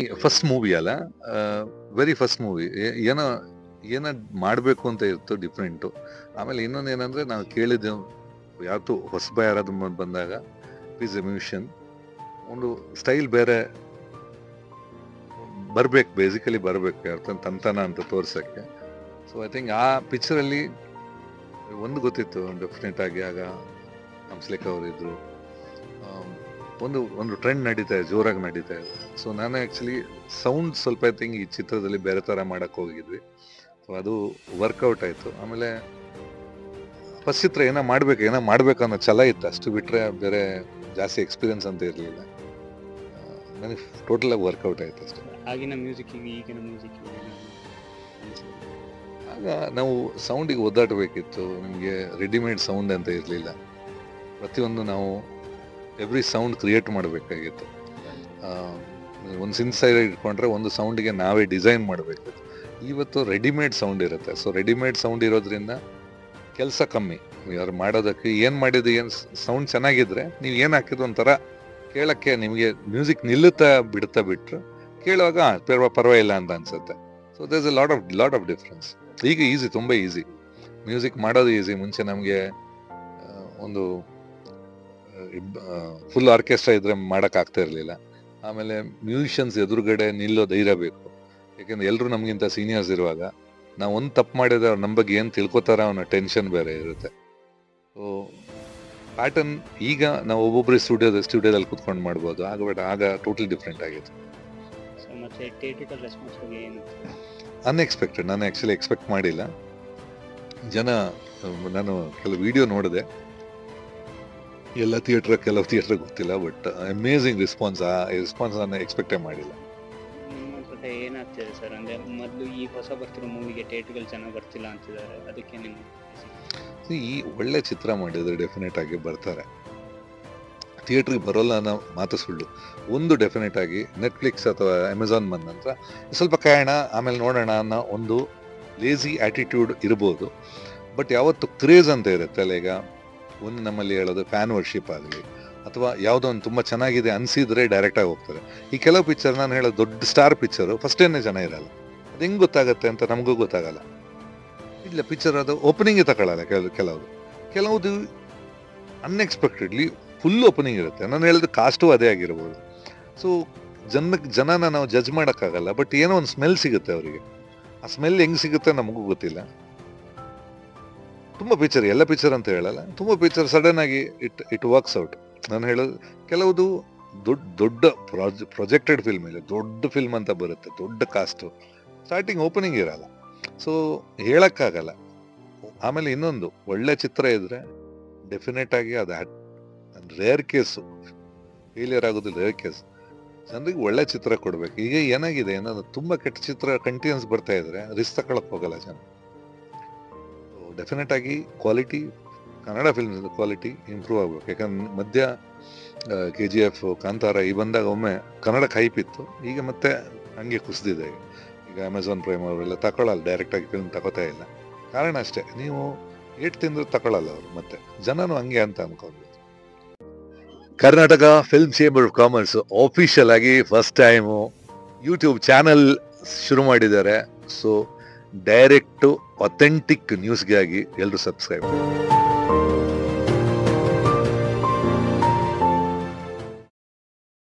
First movie ಅಲ್ಲ, very first movie. ಏನೋ ಏನೋ ಮಾಡಬೇಕು ಅಂತ ಇತ್ತು ಡಿಫ್ರೆಂಟು. ಆಮೇಲೆ ಇನ್ನೊಂದು ಏನಂದ್ರೆ ನಾವು ಕೇಳಿದ್ದು ಯಾವತ್ತು ಹೊಸಬ ಯಾರಾದ್ರು ಬಂದಾಗ ಈಸ್ ಎ ಮ್ಯೂಷಿಯನ್, ಒಂದು ಸ್ಟೈಲ್ ಬೇರೆ ಬರ್ಬೇಕು, ಬೇಸಿಕಲಿ ಬರ್ಬೇಕು ಯಾವತ್ತಂತ ತಂತನ ಅಂತ ತೋರ್ಸಕ್ಕೆ. ಸೊ ಐ ಥಿಂಕ್ ಆ ಪಿಕ್ಚರಲ್ಲಿ ಒಂದು ಗೊತ್ತಿತ್ತು ಡೆಫಿನೆಟ್ ಆಗಿ, ಆಗ ಹಂಸಲೇಖ ಅವರಿದ್ರು, ಒಂದು ಒಂದು ಟ್ರೆಂಡ್ ನಡೀತಾ ಇದೆ, ಜೋರಾಗಿ ನಡೀತಾ ಇದೆ. ಸೊ ನಾನು ಆ್ಯಕ್ಚುಲಿ ಸೌಂಡ್ ಸ್ವಲ್ಪ ಐ ಥಿಂಕ್ ಈ ಚಿತ್ರದಲ್ಲಿ ಬೇರೆ ಥರ ಮಾಡಕ್ಕೆ ಹೋಗಿದ್ವಿ. ಸೊ ಅದು ವರ್ಕೌಟ್ ಆಯಿತು. ಆಮೇಲೆ ಫಸ್ಟ್ ಚಿತ್ರ ಏನೋ ಮಾಡ್ಬೇಕು ಅನ್ನೋ ಛಲ ಇತ್ತು, ಅಷ್ಟು ಬಿಟ್ಟರೆ ಬೇರೆ ಜಾಸ್ತಿ ಎಕ್ಸ್ಪೀರಿಯನ್ಸ್ ಅಂತ ಇರಲಿಲ್ಲ. ನನಗೆ ಟೋಟಲಾಗಿ ವರ್ಕೌಟ್ ಆಯಿತು ಅಷ್ಟೇ. ಆಗಿನ ಮ್ಯೂಸಿಕ್ಕಿಗೆ ಈಗಿನ ಮ್ಯೂಸಿಕ್ಕಿಗೆ ಆಗ ನಾವು ಸೌಂಡಿಗೆ ಒದ್ದಾಡಬೇಕಿತ್ತು. ನಿಮಗೆ ರೆಡಿಮೇಡ್ ಸೌಂಡ್ ಅಂತ ಇರಲಿಲ್ಲ. ಪ್ರತಿಯೊಂದು ನಾವು ಎವ್ರಿ ಸೌಂಡ್ ಕ್ರಿಯೇಟ್ ಮಾಡಬೇಕಾಗಿತ್ತು. ಒಂದು ಸಿನ್ಸೈರ್ ಇಟ್ಕೊಂಡ್ರೆ ಒಂದು ಸೌಂಡಿಗೆ ನಾವೇ ಡಿಸೈನ್ ಮಾಡಬೇಕು. ಇವತ್ತು ರೆಡಿಮೇಡ್ ಸೌಂಡ್ ಇರುತ್ತೆ. ಸೊ ರೆಡಿಮೇಡ್ ಸೌಂಡ್ ಇರೋದ್ರಿಂದ ಕೆಲಸ ಕಮ್ಮಿ. ಯಾರು ಮಾಡೋದಕ್ಕೆ ಏನು ಮಾಡಿದ್ದು, ಏನು ಸೌಂಡ್ ಚೆನ್ನಾಗಿದ್ರೆ ನೀವು ಏನು ಹಾಕಿದ್ರು ಒಂಥರ ಕೇಳೋಕ್ಕೆ ನಿಮಗೆ ಮ್ಯೂಸಿಕ್ ನಿಲ್ಲುತ್ತಾ ಬಿಡ್ತಾ ಬಿಟ್ಟರು ಕೇಳುವಾಗ ಪರವಾಗಿಲ್ಲ ಅಂತ ಅನ್ಸುತ್ತೆ. So there is a lot of difference. ಈಗ ಈಸಿ, ತುಂಬ ಈಸಿ ಮ್ಯೂಸಿಕ್ ಮಾಡೋದು ಈಸಿ. ಮುಂಚೆ ನಮಗೆ ಒಂದು ಫುಲ್ ಆರ್ಕೆಸ್ಟ್ರಾ ಇದ್ರೆ ಮಾಡೋಕ್ಕಾಗ್ತಾ ಇರಲಿಲ್ಲ. ಆಮೇಲೆ ಮ್ಯೂಸಿಷಿಯನ್ಸ್ ಎದುರುಗಡೆ ನಿಲ್ಲೋ ಧೈರ್ಯ ಬೇಕು, ಯಾಕೆಂದ್ರೆ ಎಲ್ಲರೂ ನಮಗಿಂತ ಸೀನಿಯರ್ಸ್ ಇರುವಾಗ ನಾವು ಒಂದು ತಪ್ಪು ಮಾಡಿದ್ರೆ ಅವ್ರು ನಮ್ಮ ಬಗ್ಗೆ ಏನು ತಿಳ್ಕೊತಾರ ಅನ್ನೋ ಟೆನ್ಷನ್ ಬೇರೆ ಇರುತ್ತೆ. ಸೊ ಪ್ಯಾಟರ್ನ್ ಈಗ ನಾವು ಒಬ್ಬೊಬ್ಬರು ಸ್ಟುಡಿಯೋದಲ್ಲಿ ಕೂತ್ಕೊಂಡು ಮಾಡ್ಬೋದು, ಆಗ ಟೋಟಲಿ ಡಿಫ್ರೆಂಟ್ ಆಗಿತ್ತು. ಸೊ ಮತ್ತೆ ಥಿಯೇಟ್ರಿಕಲ್ ರೆಸ್ಪಾನ್ಸ್ ಬಗ್ಗೆ ಏನು? ಅನ್ಎಕ್ಸ್ಪೆಕ್ಟೆಡ್. ನಾನು ಆ್ಯಕ್ಚುಲಿ ಎಕ್ಸ್ಪೆಕ್ಟ್ ಮಾಡಿಲ್ಲ. ನಾನು ಕೆಲವು ವಿಡಿಯೋ ನೋಡಿದೆ, ಎಲ್ಲ ಕೆಲವು ಥಿಯೇಟ್ರ್ ಗೊತ್ತಿಲ್ಲ, ಬಟ್ ಅಮೇಝಿಂಗ್ ರೆಸ್ಪಾನ್ಸ್. ಆ ರೆಸ್ಪಾನ್ಸ್ ನಾನು ಎಕ್ಸ್ಪೆಕ್ಟೇ ಮಾಡಿಲ್ಲ. ನಿಮ್ಮ ಪ್ರಕಾರ ಏನಾಗ್ತಿದೆ ಸರ್? ಅಂದರೆ ಮೊದಲು ಈ ಹೊಸ ಬರ್ತಿರೋ ಮೂವಿಗೆ ಥಿಯೇಟ್ರಿಕಲ್ ಚೆನ್ನಾಗಿ ಬರ್ತಿಲ್ಲ ಅಂತಿದ್ದಾರೆ, ಅದಕ್ಕೆ ನಿಮ್ಮ ಈ ಒಳ್ಳೆ ಚಿತ್ರ ಮಾಡಿದ್ರೆ ಡೆಫಿನೆಟ್ ಆಗಿ ಬರ್ತಾರೆ. ಥಿಯೇಟ್ರಿಗೆ ಬರೋಲ್ಲ ಅನ್ನೋ ಮಾತು ಸುಳ್ಳು. ಒಂದು ಡೆಫಿನೆಟ್ ಆಗಿ ನೆಟ್ಫ್ಲಿಕ್ಸ್ ಅಥವಾ ಅಮೆಝಾನ್ ಬಂದ ನಂತರ ಸ್ವಲ್ಪ ಕಾಯೋಣ ಆಮೇಲೆ ನೋಡೋಣ ಅನ್ನೋ ಒಂದು ಲೇಸಿ ಆ್ಯಟಿಟ್ಯೂಡ್ ಇರ್ಬೋದು. ಬಟ್ ಯಾವತ್ತು ಕ್ರೇಜ್ ಅಂತ ಇರುತ್ತೆ ಅಲ್ಲ, ಈಗ ಒಂದು ನಮ್ಮಲ್ಲಿ ಹೇಳೋದು ಫ್ಯಾನ್ ವರ್ಷಿಪ್ ಆಗಲಿ ಅಥವಾ ಯಾವುದೋ ಒಂದು ತುಂಬ ಚೆನ್ನಾಗಿದೆ ಅನಿಸಿದ್ರೆ ಡೈರೆಕ್ಟಾಗಿ ಹೋಗ್ತಾರೆ. ಈ ಕೆಲವು ಪಿಕ್ಚರ್ ನಾನು ಹೇಳೋದು ದೊಡ್ಡ ಸ್ಟಾರ್ ಪಿಕ್ಚರು ಫಸ್ಟೇನೇ ಜನ ಇರಲ್ಲ. ಅದು ಹೆಂಗೆ ಗೊತ್ತಾಗುತ್ತೆ ಅಂತ ನಮಗೂ ಗೊತ್ತಾಗಲ್ಲ. ಇಲ್ಲ ಪಿಕ್ಚರ್ ಅದು ಓಪನಿಂಗೇ ತಗೊಳ್ಳಲ್ಲ. ಕೆಲವುದು ಅನ್ಎಕ್ಸ್ಪೆಕ್ಟೆಡ್ಲಿ ಫುಲ್ ಓಪನಿಂಗ್ ಇರುತ್ತೆ. ನಾನು ಹೇಳಿದ ಕಾಸ್ಟು ಅದೇ ಆಗಿರ್ಬೋದು. ಸೊ ಜನನ ನಾವು ಜಡ್ಜ್ ಮಾಡೋಕ್ಕಾಗಲ್ಲ. ಬಟ್ ಏನೋ ಒಂದು ಸ್ಮೆಲ್ ಸಿಗುತ್ತೆ ಅವರಿಗೆ. ಆ ಸ್ಮೆಲ್ ಹೆಂಗೆ ಸಿಗುತ್ತೆ ನಮಗೂ ಗೊತ್ತಿಲ್ಲ. ತುಂಬ ಪಿಕ್ಚರ್, ಎಲ್ಲ ಪಿಕ್ಚರ್ ಅಂತ ಹೇಳಲ್ಲ, ತುಂಬ ಪಿಕ್ಚರ್ ಸಡನ್ ಆಗಿ ಇಟ್ ವರ್ಕ್ಸ್ ಔಟ್. ನಾನು ಹೇಳೋದು ಕೆಲವುದು ದೊಡ್ಡ ಪ್ರೊಜೆಕ್ಟೆಡ್ ಫಿಲ್ಮ್ ಇದೆ, ದೊಡ್ಡ ಫಿಲ್ಮ್ ಅಂತ ಬರುತ್ತೆ, ದೊಡ್ಡ ಕಾಸ್ಟು, ಸ್ಟಾರ್ಟಿಂಗ್ ಓಪನಿಂಗ್ ಇರಲ್ಲ. ಸೊ ಹೇಳಕ್ಕಾಗಲ್ಲ. ಆಮೇಲೆ ಇನ್ನೊಂದು ಒಳ್ಳೆ ಚಿತ್ರ ಇದ್ರೆ ಡೆಫಿನೆಟ್ ಆಗಿ ಅದು ರೇರ್ ಕೇಸು, ಫೇಲಿಯರ್ ಆಗೋದಿಲ್ಲ, ರೇರ್ ಕೇಸ್. ಜನರಿಗೆ ಒಳ್ಳೆ ಚಿತ್ರ ಕೊಡ್ಬೇಕು. ಈಗ ಏನಾಗಿದೆ, ಏನಾದ್ರು ತುಂಬ ಕೆಟ್ಟ ಚಿತ್ರ ಕಂಟಿನ್ಯೂಸ್ ಬರ್ತಾ ಇದ್ರೆ ರಿಸ್ಕ್ ತಗೊಳಕ್ ಹೋಗಲ್ಲ ಜನ. ಡೆಫಿನೆಟ್ ಆಗಿ quality, Kannada films quality improve ಆಗ್ಬೇಕು. ಯಾಕಂದ್ರೆ ಮಧ್ಯ KGF, ಕಾಂತಾರ ಈ ಬಂದಾಗ ಒಮ್ಮೆ ಕನ್ನಡಕ್ಕೆ ಹೈಪ್ ಇತ್ತು, ಈಗ ಮತ್ತೆ ಹಂಗೆ ಕುಸಿದಿದೆ. ಈಗ ಅಮೆಝಾನ್ ಪ್ರೈಮ್ ಅವರೆಲ್ಲ ತಗೊಳ್ಳಲ್ಲ, ಡೈರೆಕ್ಟಾಗಿ ಫಿಲ್ಮ್ ತಗೋತಾ ಇಲ್ಲ. ಕಾರಣ ಅಷ್ಟೇ, ನೀವು ಏಟ್ ತಿಂದ್ರು ತಗೊಳ್ಳಲ್ಲ ಅವರು, ಮತ್ತೆ ಜನನು ಹಂಗೆ ಅಂತ ಅನ್ಕೊಂಡು. Karnataka film chamber of commerce official ಆಗಿ ಫಸ್ಟ್ ಟೈಮು ಯೂಟ್ಯೂಬ್ ಚಾನಲ್ ಶುರು ಮಾಡಿದ್ದಾರೆ. ಸೊ ಡೈರೆಕ್ಟು ಅಥೆಂಟಿಕ್ ನ್ಯೂಸ್ಗಾಗಿ ಎಲ್ಲರೂ ಸಬ್ಸ್ಕ್ರೈಬ್ ಮಾಡಿ.